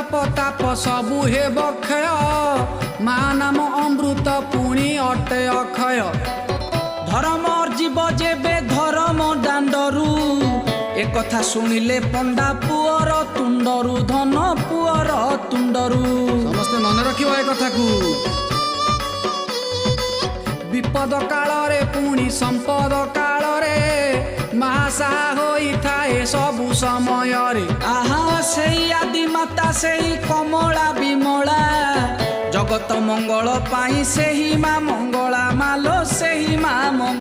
पाप ताप सबु हे बक्षय मा नाम अमृत पुणी अटे अक्षय धर्म जीव जेबे धर्म दांडरू एक कथा सुनिले पंडा पुअर तुंडरू धन पुअर तुंडरू समस्त मन रखियो ए कथा को विपद काल रे पुणी संपद काल रे महासाहा होई थाए सबु समय रे आहा सेई आदि माता सेई कमला विमला जगत मंगल पाई सेही माँ मंगला मालो सेही माँ